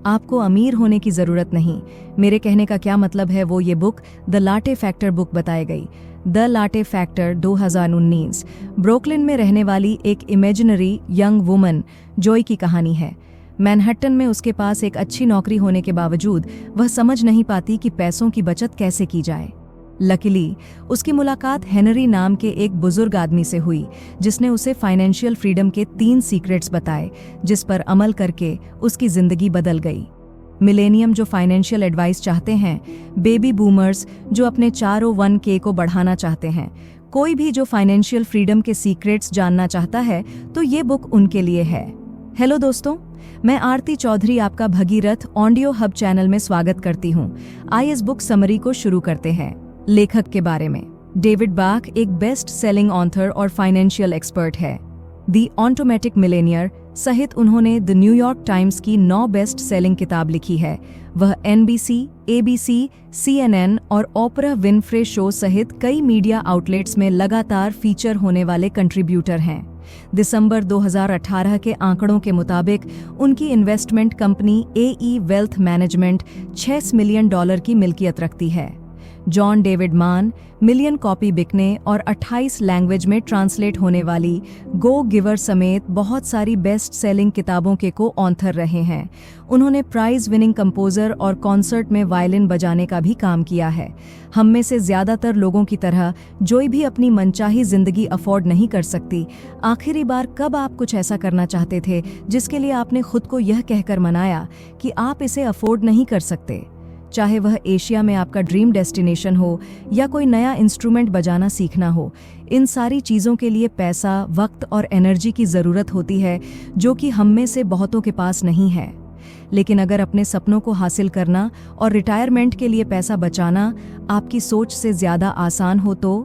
आपको अमीर होने की जरूरत नहीं। मेरे कहने का क्या मतलब है वो ये book the latte factor book बताई गई। द लाटे फैक्टर 2019 ब्रुकलिन में रहने वाली एक इमेजिनरी यंग वुमन जॉय की कहानी है। मैनहट्टन में उसके पास एक अच्छी नौकरी होने के बावजूद वह समझ नहीं पाती कि पैसों की बचत कैसे की जाए। लकीली उसकी मुलाकात हेनरी नाम के एक बुजुर्ग आदमी से हुई, जिसने उसे फाइनेंशियल फ्रीडम के 3 सीक्रेट्स बताए, जिस पर अमल करके उसकी जिंदगी बदल गई। मिलेनियम जो फाइनेंशियल एडवाइस चाहते हैं, बेबी बूमर्स जो अपने 401k को बढ़ाना चाहते हैं, कोई भी जो फाइनेंशियल फ्रीडम के सीक्रेट्स जानना चाहता है तो ये बुक उनके लिए है। हेलो दोस्तों, मैं आरती चौधरी आपका भगीरथ ऑडियो हब चैनल में स्वागत करती हूँ। आइए इस बुक समरी को शुरू करते हैं। लेखक के बारे में, डेविड बाक एक बेस्ट सेलिंग ऑथर और फाइनेंशियल एक्सपर्ट है। द ऑटोमेटिक मिलेनियर सहित उन्होंने द न्यूयॉर्क टाइम्स की 9 बेस्ट सेलिंग किताब लिखी है। वह NBC, ABC, CNN और ओपरा विनफ्रे शो सहित कई मीडिया आउटलेट्स में लगातार फीचर होने वाले कंट्रीब्यूटर हैं। दिसंबर 2018 के आंकड़ों के मुताबिक उनकी investment company AE wealth management $6 million की मिल्कियत रखती है। जॉन डेविड मान मिलियन कॉपी बिकने और 28 लैंग्वेज में ट्रांसलेट होने वाली गो गिवर समेत बहुत सारी बेस्ट सेलिंग किताबों के को ऑथर रहे हैं। उन्होंने प्राइज विनिंग कंपोजर और कॉन्सर्ट में वायलिन बजाने का भी काम किया है। हम में से ज्यादातर लोगों की तरह जॉय भी अपनी मनचाही जिंदगी अफोर्ड नहीं कर सकती। आखिरी बार कब आप कुछ ऐसा करना चाहते थे जिसके लिए आपने खुद को यह कहकर मनाया कि आप इसे अफोर्ड नहीं कर सकते? चाहे वह एशिया में आपका ड्रीम डेस्टिनेशन हो या कोई नया इंस्ट्रूमेंट बजाना सीखना हो, इन सारी चीज़ों के लिए पैसा, वक्त और एनर्जी की ज़रूरत होती है, जो कि हम में से बहुतों के पास नहीं है। लेकिन अगर अपने सपनों को हासिल करना और रिटायरमेंट के लिए पैसा बचाना आपकी सोच से ज़्यादा आसान हो तो?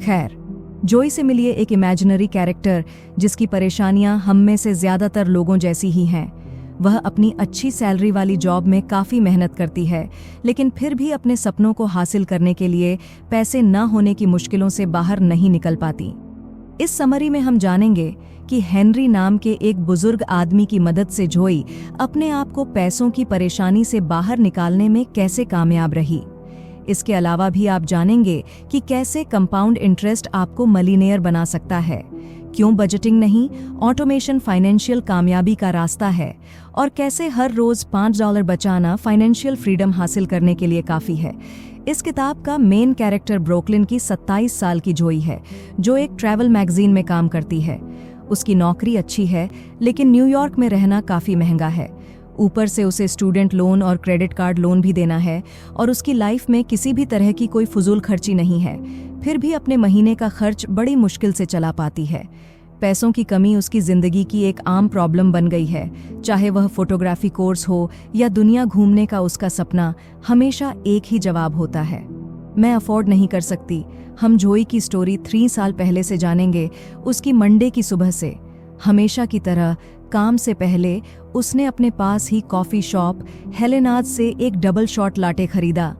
खैर, जॉय से मिलिए एक इमेजिनरी कैरेक्टर जिसकी परेशानियां हम में से ज़्यादातर लोगों जैसी ही हैं। वह अपनी अच्छी सैलरी वाली जॉब में काफ़ी मेहनत करती है, लेकिन फिर भी अपने सपनों को हासिल करने के लिए पैसे न होने की मुश्किलों से बाहर नहीं निकल पाती। इस समरी में हम जानेंगे कि हेनरी नाम के एक बुजुर्ग आदमी की मदद से जॉय अपने आप को पैसों की परेशानी से बाहर निकालने में कैसे कामयाब रही। इसके अलावा भी आप जानेंगे कि कैसे कंपाउंड इंटरेस्ट आपको मिलियनेयर बना सकता है, क्यों बजटिंग नहीं, ऑटोमेशन फाइनेंशियल कामयाबी का रास्ता है, और कैसे हर रोज $5 बचाना फाइनेंशियल फ्रीडम हासिल करने के लिए काफी है। इस किताब का मेन कैरेक्टर ब्रुकलिन की 27 साल की जॉय है, जो एक ट्रैवल मैगजीन में काम करती है। उसकी नौकरी अच्छी है, लेकिन न्यूयॉर्क में रहना काफी महंगा है। ऊपर से उसे स्टूडेंट लोन और क्रेडिट कार्ड लोन भी देना है, और उसकी लाइफ में किसी भी तरह की कोई फजूल खर्ची नहीं है। फिर भी अपने महीने का खर्च बड़ी मुश्किल से चला पाती है। पैसों की कमी उसकी जिंदगी की एक आम प्रॉब्लम बन गई है। चाहे वह फोटोग्राफी कोर्स हो या दुनिया घूमने का उसका सपना, हमेशा एक ही जवाब होता है, मैं अफोर्ड नहीं कर सकती। हम जॉय की स्टोरी 3 साल पहले से जानेंगे। उसकी मंडे की सुबह से, हमेशा की तरह काम से पहले उसने अपने पास ही कॉफी शॉप हेलेनाज से एक डबल शॉट लाटे खरीदा।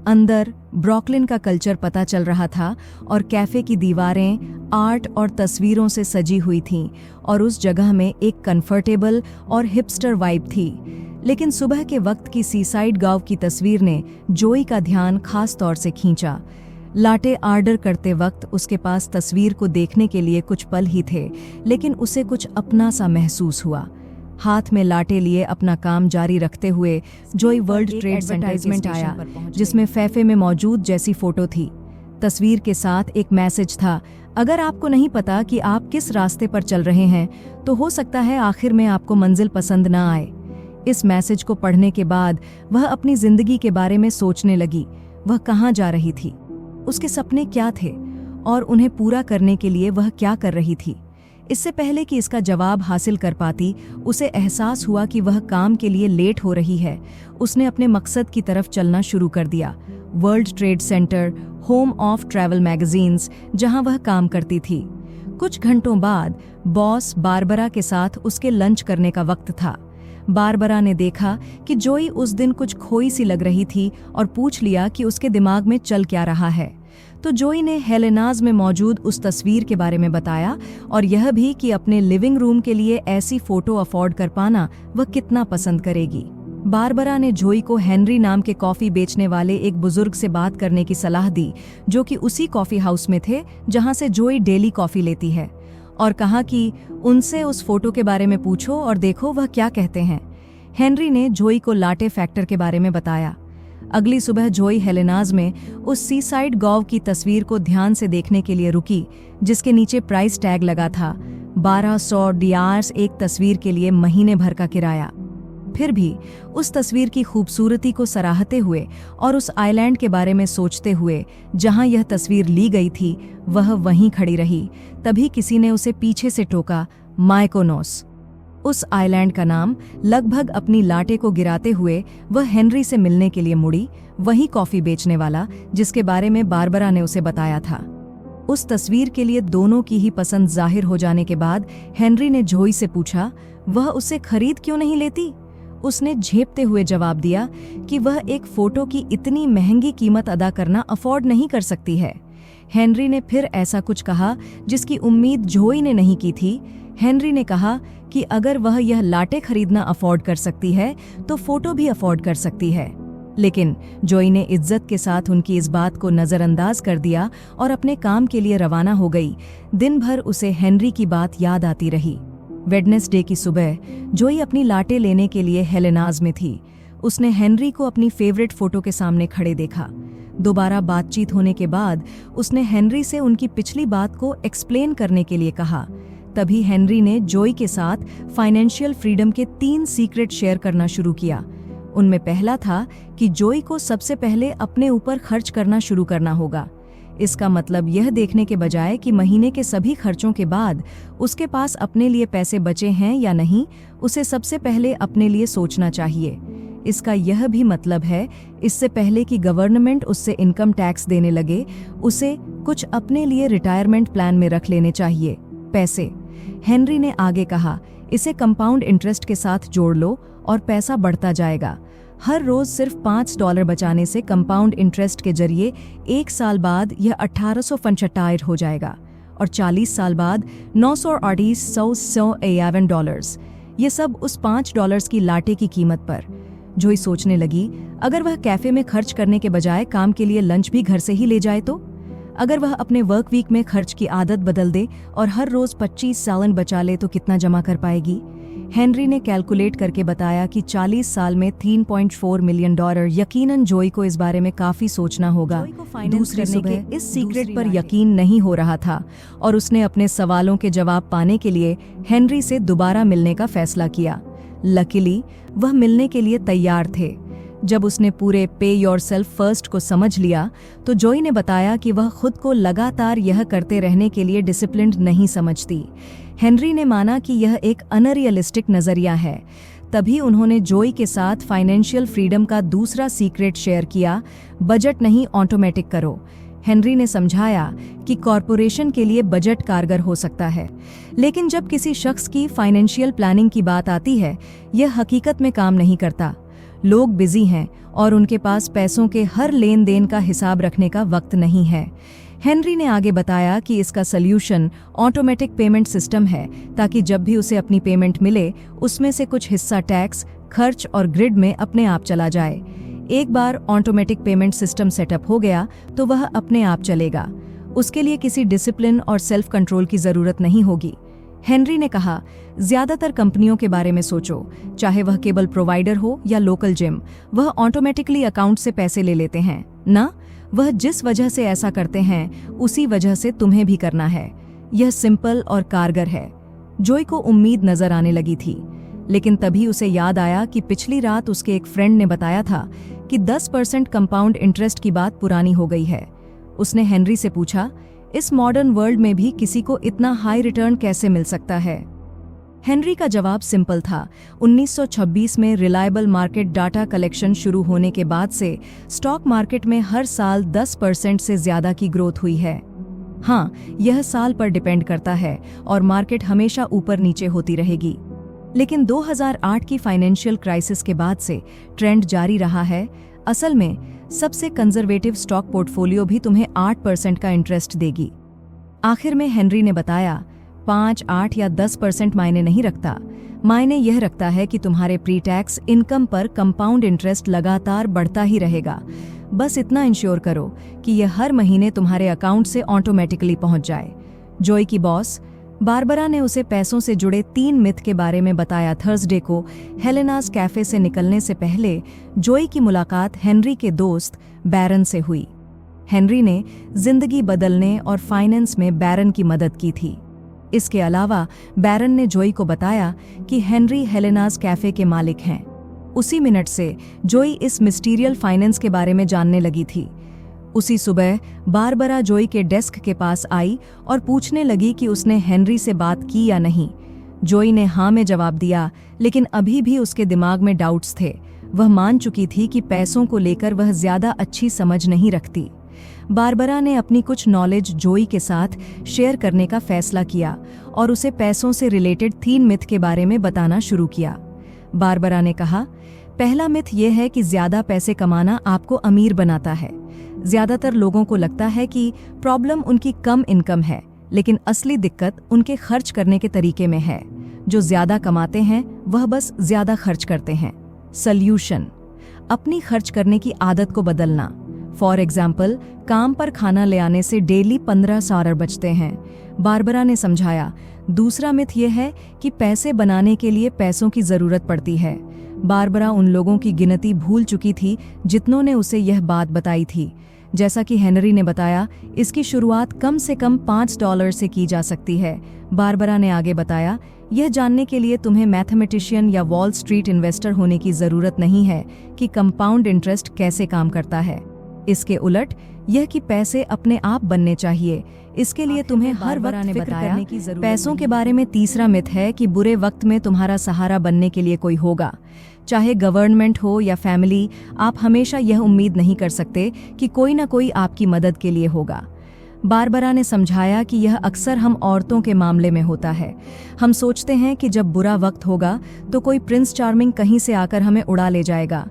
अंदर ब्रुकलिन का कल्चर पता चल रहा था और कैफे की दीवारें आर्ट और तस्वीरों से सजी हुई थीं, और उस जगह में एक कंफर्टेबल और हिपस्टर वाइब थी। लेकिन सुबह के वक्त की सीसाइड गांव की तस्वीर ने जॉय का ध्यान खास तौर से खींचा। लाटे ऑर्डर करते वक्त उसके पास तस्वीर को देखने के लिए कुछ पल ही थे, लेकिन उसे कुछ अपना सा महसूस हुआ। हाथ में लाटे लिए अपना काम जारी रखते हुए जॉय वर्ल्ड ट्रेड एडवर्टाइजमेंट आया, जिसमें फैफे में मौजूद जैसी फोटो थी। तस्वीर के साथ एक मैसेज था, अगर आपको नहीं पता कि आप किस रास्ते पर चल रहे हैं तो हो सकता है आखिर में आपको मंजिल पसंद ना आए। इस मैसेज को पढ़ने के बाद वह अपनी जिंदगी के बारे में सोचने लगी। वह कहाँ जा रही थी, उसके सपने क्या थे, और उन्हें पूरा करने के लिए वह क्या कर रही थी। इससे पहले कि इसका जवाब हासिल कर पाती, उसे एहसास हुआ कि वह काम के लिए लेट हो रही है। उसने अपने मकसद की तरफ चलना शुरू कर दिया, world trade centre, home of travel magazines, जहां वह काम करती थी। कुछ घंटों बाद बॉस बारबरा के साथ उसके लंच करने का वक्त था। बारबरा ने देखा कि जॉय उस दिन कुछ खोई सी लग रही थी और पूछ लिया कि उसके दिमाग में चल क्या रहा है। तो जॉय ने हेलेनाज में मौजूद उस तस्वीर के बारे में बताया और यह भी कि अपने लिविंग रूम के लिए ऐसी फोटो अफोर्ड कर पाना वह कितना पसंद करेगी। बारबरा ने जोई को हेनरी नाम के कॉफी बेचने वाले एक बुजुर्ग से बात करने की सलाह दी, जो कि उसी कॉफी हाउस में थे जहां से जोई डेली कॉफी लेती है, और कहा कि उनसे उस फोटो के बारे में पूछो और देखो वह क्या कहते हैं। हेनरी ने जोई को लाटे फैक्टर के बारे में बताया। अगली सुबह जोई हेलेनाज में उस सीसाइड गॉव की तस्वीर को ध्यान से देखने के लिए रुकी, जिसके नीचे प्राइस टैग लगा था 1200 डियार्स एक तस्वीर के लिए महीने भर का किराया। फिर भी उस तस्वीर की खूबसूरती को सराहते हुए और उस आइलैंड के बारे में सोचते हुए जहां यह तस्वीर ली गई थी वह वहीं खड़ी रही। तभी किसी ने उसे पीछे से टोका, माइकोनोस। उस आइलैंड का नाम। लगभग अपनी लाटे को गिराते हुए वह हेनरी से मिलने के लिए मुड़ी, वही कॉफी बेचने वाला जिसके बारे में बारबरा ने उसे बताया था। उस तस्वीर के लिए दोनों की ही पसंद जाहिर हो जाने के बाद हेनरी ने जोई से पूछा वह उसे खरीद क्यों नहीं लेती। उसने झेपते हुए जवाब दिया कि वह एक फोटो की इतनी महंगी कीमत अदा करना अफोर्ड नहीं कर सकती है। हेनरी ने फिर ऐसा कुछ कहा जिसकी उम्मीद जोई ने नहीं की थी। हेनरी ने कहा कि अगर वह यह लाटे खरीदना अफोर्ड कर सकती है तो फोटो भी अफोर्ड कर सकती है। लेकिन जोई ने इज्जत के साथ उनकी इस बात को नजरअंदाज कर दिया और अपने काम के लिए रवाना हो गई। दिन भर उसे हेनरी की बात याद आती रही। वेडनेसडे की सुबह जोई अपनी लाटे लेने के लिए हेलेनाज में थी। उसने हेनरी को अपनी फेवरेट फोटो के सामने खड़े देखा। दोबारा बातचीत होने के बाद उसने हेनरी से उनकी पिछली बात को एक्सप्लेन करने के लिए कहा। तभी हेनरी ने जोई के साथ फाइनेंशियल फ्रीडम के 3 सीक्रेट शेयर करना शुरू किया। उनमें पहला था कि जोई को सबसे पहले अपने ऊपर खर्च करना शुरू करना होगा। इसका मतलब यह देखने के बजाय कि महीने के सभी खर्चों के बाद उसके पास अपने लिए पैसे बचे हैं या नहीं, उसे सबसे पहले अपने लिए सोचना चाहिए। इसका यह भी मतलब है इससे पहले कि गवर्नमेंट उससे इनकम टैक्स देने लगे, उसे कुछ अपने लिए रिटायरमेंट प्लान में रख लेने चाहिए। पैसे, हेनरी ने आगे कहा, इसे कंपाउंड इंटरेस्ट के साथ जोड़ लो और पैसा बढ़ता जाएगा। हर रोज सिर्फ $5 बचाने से कंपाउंड इंटरेस्ट के जरिए 1 साल बाद यह 1895 हो जाएगा और 40 साल बाद $938 ये सब उस $5 की लाटे की कीमत पर। जोई सोचने लगी, अगर वह कैफे में खर्च करने के बजाय काम के लिए लंच भी घर से ही ले जाए तो? अगर वह अपने वर्क वीक में खर्च की आदत बदल दे और हर रोज 25 सालन बचा ले तो कितना जमा कर पाएगी? हेनरी ने कैलकुलेट करके बताया कि 40 साल में $3.4 मिलियन। यकीनन जोई को इस बारे में काफी सोचना होगा। दूसरी सुबह इस सीक्रेट पर यकीन नहीं हो रहा था और उसने अपने सवालों के जवाब पाने के लिए हेनरी से दोबारा मिलने का फैसला किया। लकीली वह मिलने के लिए तैयार थे। जब उसने पूरे पे योरसेल्फ फर्स्ट को समझ लिया तो जोई ने बताया कि वह खुद को लगातार यह करते रहने के लिए डिसिप्लिन्ड नहीं समझती। हेनरी ने माना कि यह एक अनरियलिस्टिक नजरिया है। तभी उन्होंने जोई के साथ फाइनेंशियल फ्रीडम का दूसरा सीक्रेट शेयर किया, बजट नहीं ऑटोमेटिक करो। हेनरी ने समझाया कि कॉरपोरेशन के लिए बजट कारगर हो सकता है, लेकिन जब किसी शख्स की फाइनेंशियल प्लानिंग की बात आती है, यह हकीकत में काम नहीं करता। लोग बिजी हैं और उनके पास पैसों के हर लेन देन का हिसाब रखने का वक्त नहीं है। हेनरी ने आगे बताया कि इसका सल्यूशन ऑटोमेटिक पेमेंट सिस्टम है, ताकि जब भी उसे अपनी पेमेंट मिले उसमें से कुछ हिस्सा टैक्स, खर्च और ग्रिड में अपने आप चला जाए। एक बार ऑटोमेटिक पेमेंट सिस्टम सेटअप हो गया तो वह अपने आप चलेगा। उसके लिए किसी डिसिप्लिन और सेल्फ कंट्रोल की जरूरत नहीं होगी। हेनरी ने कहा, ज्यादातर कंपनियों के बारे में सोचो, चाहे वह केबल प्रोवाइडर हो या लोकल जिम, वह ऑटोमेटिकली अकाउंट से पैसे ले लेते हैं ना? वह जिस वजह से ऐसा करते हैं उसी वजह से तुम्हें भी करना है। यह सिंपल और कारगर है। जोई को उम्मीद नजर आने लगी थी, लेकिन तभी उसे याद आया कि पिछली रात उसके एक फ्रेंड ने बताया था कि 10% कंपाउंड इंटरेस्ट की बात पुरानी हो गई है। उसने हेनरी से पूछा, इस मॉडर्न वर्ल्ड में भी किसी को इतना हाई रिटर्न कैसे मिल सकता है? हेनरी का जवाब सिंपल था। 1926 में रिलायबल मार्केट डाटा कलेक्शन शुरू होने के बाद से स्टॉक मार्केट में हर साल 10% से ज्यादा की ग्रोथ हुई है। हाँ, यह साल पर डिपेंड करता है और मार्केट हमेशा ऊपर नीचे होती रहेगी। लेकिन 2008 की फाइनेंशियल क्राइसिस के बाद से ट्रेंड जारी रहा है। असल में सबसे कंजर्वेटिव स्टॉक पोर्टफोलियो भी तुम्हें 8% का इंटरेस्ट देगी। आखिर में हेनरी ने बताया, 5, 8 या 10% मायने नहीं रखता। मायने यह रखता है कि तुम्हारे प्री टैक्स इनकम पर कंपाउंड इंटरेस्ट लगातार बढ़ता ही रहेगा। बस इतना इंश्योर करो कि यह हर महीने तुम्हारे अकाउंट से ऑटोमेटिकली पहुंच जाए। जॉय की बॉस बारबरा ने उसे पैसों से जुड़े 3 मिथ के बारे में बताया। थर्सडे को हेलेनास कैफे से निकलने से पहले जॉय की मुलाकात हेनरी के दोस्त बैरन से हुई। हेनरी ने जिंदगी बदलने और फाइनेंस में बैरन की मदद की थी। इसके अलावा बैरन ने जॉय को बताया कि हेनरी हेलेनास कैफे के मालिक हैं। उसी मिनट से जॉय इस मिस्टीरियल फाइनेंस के बारे में जानने लगी थी। उसी सुबह बारबरा जॉय के डेस्क के पास आई और पूछने लगी कि उसने हेनरी से बात की या नहीं। जॉय ने हाँ में जवाब दिया, लेकिन अभी भी उसके दिमाग में डाउट्स थे। वह मान चुकी थी कि पैसों को लेकर वह ज्यादा अच्छी समझ नहीं रखती। बारबरा ने अपनी कुछ नॉलेज जॉय के साथ शेयर करने का फैसला किया और उसे पैसों से रिलेटेड 3 मिथ के बारे में बताना शुरू किया। बारबरा ने कहा, पहला मिथ यह है कि ज्यादा पैसे कमाना आपको अमीर बनाता है। ज्यादातर लोगों को लगता है कि प्रॉब्लम उनकी कम इनकम है, लेकिन असली दिक्कत उनके खर्च करने के तरीके में है। जो ज्यादा कमाते हैं वह बस ज्यादा खर्च करते हैं। सल्यूशन, अपनी खर्च करने की आदत को बदलना। फॉर एग्जाम्पल, काम पर खाना ले आने से डेली 15 डॉलर बचते हैं। बारबरा ने समझाया। दूसरा मिथ यह है कि पैसे बनाने के लिए पैसों की जरूरत पड़ती है। बारबरा उन लोगों की गिनती भूल चुकी थी जितनों ने उसे यह बात बताई थी। जैसा कि हेनरी ने बताया, इसकी शुरुआत कम से कम $5 से की जा सकती है। बारबरा ने आगे बताया, यह जानने के लिए तुम्हें मैथमेटिशियन या वॉल स्ट्रीट इन्वेस्टर होने की जरूरत नहीं है कि कंपाउंड इंटरेस्ट कैसे काम करता है। इसके उलट यह कि पैसे अपने आप बनने चाहिए, इसके लिए तुम्हें हर वक्त फिक्र करने की जरूरत। पैसों के बारे में तीसरा मिथ है कि बुरे वक्त में तुम्हारा सहारा बनने के लिए कोई होगा। चाहे गवर्नमेंट हो या फैमिली, आप हमेशा यह उम्मीद नहीं कर सकते कि कोई ना कोई आपकी मदद के लिए होगा। बारबरा ने समझाया कि यह अक्सर हम औरतों के मामले में होता है। हम सोचते हैं कि जब बुरा वक्त होगा तो कोई प्रिंस चार्मिंग कहीं से आकर हमें उड़ा ले जाएगा,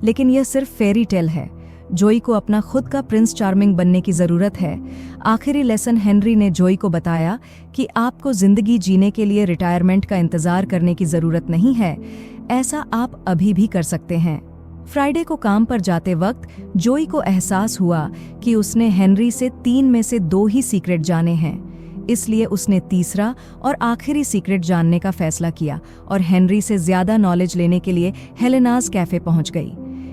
लेकिन यह सिर्फ फेरी टेल है। जॉय को अपना खुद का प्रिंस चार्मिंग बनने की जरूरत है। आखिरी लेसन हेनरी ने जॉय को बताया कि आपको जिंदगी जीने के लिए रिटायरमेंट का इंतजार करने की जरूरत नहीं है, ऐसा आप अभी भी कर सकते हैं। फ्राइडे को काम पर जाते वक्त जॉय को एहसास हुआ कि उसने हेनरी से 3 में से 2 ही सीक्रेट जाने हैं। इसलिए उसने तीसरा और आखिरी सीक्रेट जानने का फैसला किया और हेनरी से ज्यादा नॉलेज लेने के लिए हेलेनास कैफे पहुंच गई।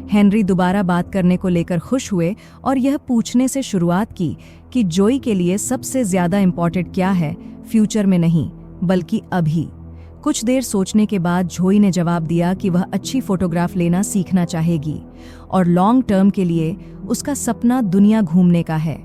हेनरी दोबारा बात करने को लेकर खुश हुए और यह पूछने से शुरुआत की कि जॉय के लिए सबसे ज्यादा इम्पोर्टेंट क्या है, फ्यूचर में नहीं बल्कि अभी। कुछ देर सोचने के बाद जॉय ने जवाब दिया कि वह अच्छी फोटोग्राफ लेना सीखना चाहेगी और लॉन्ग टर्म के लिए उसका सपना दुनिया घूमने का है।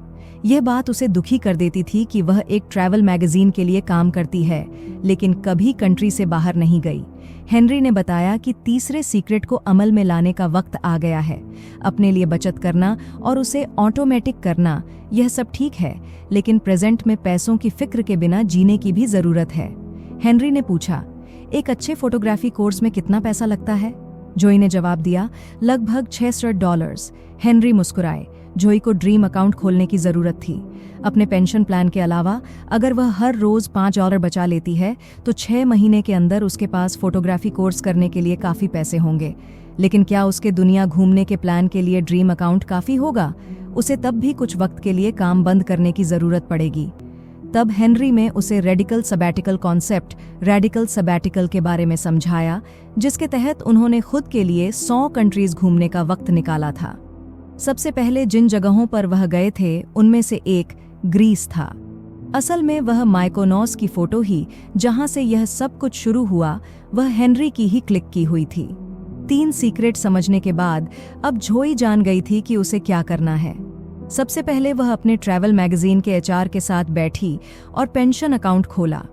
यह बात उसे दुखी कर देती थी कि वह एक ट्रैवल मैगजीन के लिए काम करती है, लेकिन कभी कंट्री से बाहर नहीं गई। हेनरी ने बताया कि तीसरे सीक्रेट को अमल में लाने का वक्त आ गया है। अपने लिए बचत करना और उसे ऑटोमेटिक करना, यह सब ठीक है, लेकिन प्रेजेंट में पैसों की फिक्र के बिना जीने की भी जरूरत है। हेनरी ने पूछा, एक अच्छे फोटोग्राफी कोर्स में कितना पैसा लगता है? जॉय ने जवाब दिया, लगभग $600। हेनरी मुस्कुराए। जॉय को ड्रीम अकाउंट खोलने की जरूरत थी। अपने पेंशन प्लान के अलावा अगर वह हर रोज $5 बचा लेती है तो 6 महीने के अंदर उसके पास फोटोग्राफी कोर्स करने के लिए काफी पैसे होंगे। लेकिन क्या उसके दुनिया घूमने के प्लान के लिए ड्रीम अकाउंट काफी होगा? उसे तब भी कुछ वक्त के लिए काम बंद करने की जरूरत पड़ेगी। तब हेनरी में उसे radical sabbatical concept, radical sabbatical के बारे में समझाया, जिसके तहत उन्होंने खुद के लिए 100 कंट्रीज घूमने का वक्त निकाला था। सबसे पहले जिन जगहों पर वह गए थे उनमें से एक ग्रीस था। असल में वह माइकोनोस की फोटो ही जहां से यह सब कुछ शुरू हुआ, वह हेनरी की ही क्लिक की हुई थी। 3 सीक्रेट समझने के बाद अब जॉय जान गई थी कि उसे क्या करना है। सबसे पहले वह अपने ट्रैवल मैगजीन के एचआर के साथ बैठी और पेंशन अकाउंट खोला।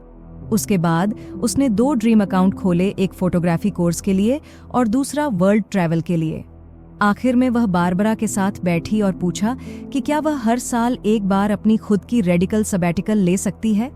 उसके बाद उसने 2 ड्रीम अकाउंट खोले, एक फोटोग्राफी कोर्स के लिए और दूसरा वर्ल्ड ट्रैवल के लिए। आखिर में वह बारबरा के साथ बैठी और पूछा कि क्या वह हर साल एक बार अपनी खुद की रेडिकल सबैटिकल ले सकती है?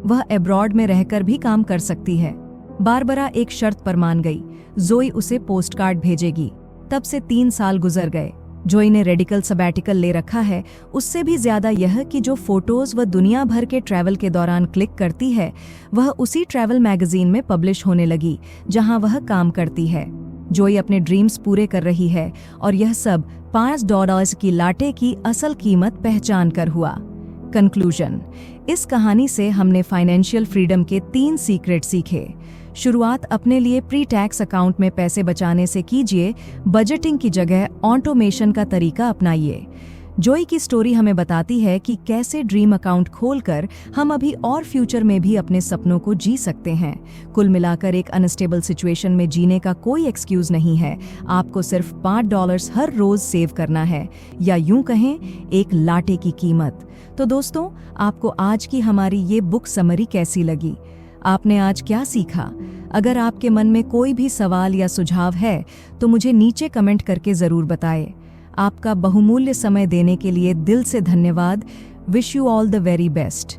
वह अब्रॉड में रहकर भी काम कर सकती है। बारबरा एक शर्त पर मान गई, जॉय उसे पोस्टकार्ड भेजेगी। तब से 3 साल गुजर गए। जोई ने रेडिकल सबैटिकल ले रखा है, उससे भी ज्यादा यह कि जो फोटोज वह दुनिया भर के ट्रैवल के दौरान क्लिक करती है वह उसी ट्रैवल मैगजीन में पब्लिश होने लगी जहां वह काम करती है। जोई अपने ड्रीम्स पूरे कर रही है और यह सब $5 की लाटे की असल कीमत पहचान कर हुआ। कंक्लूजन, इस कहानी से हमने फाइनेंशियल फ्रीडम के 3 सीक्रेट सीखे। शुरुआत अपने लिए प्री टैक्स अकाउंट में पैसे बचाने से कीजिए, बजटिंग की जगह ऑटोमेशन का तरीका अपनाइए। जोई की स्टोरी हमें बताती है कि कैसे ड्रीम अकाउंट खोलकर हम अभी और फ्यूचर में भी अपने सपनों को जी सकते हैं। कुल मिलाकर एक अनस्टेबल सिचुएशन में जीने का कोई एक्सक्यूज नहीं है। आपको सिर्फ $5 हर रोज सेव करना है, या यूं कहें एक लाटे की कीमत। तो दोस्तों, आपको आज की हमारी ये बुक समरी कैसी लगी? आपने आज क्या सीखा? अगर आपके मन में कोई भी सवाल या सुझाव है तो मुझे नीचे कमेंट करके जरूर बताएं। आपका बहुमूल्य समय देने के लिए दिल से धन्यवाद। Wish you all the very best.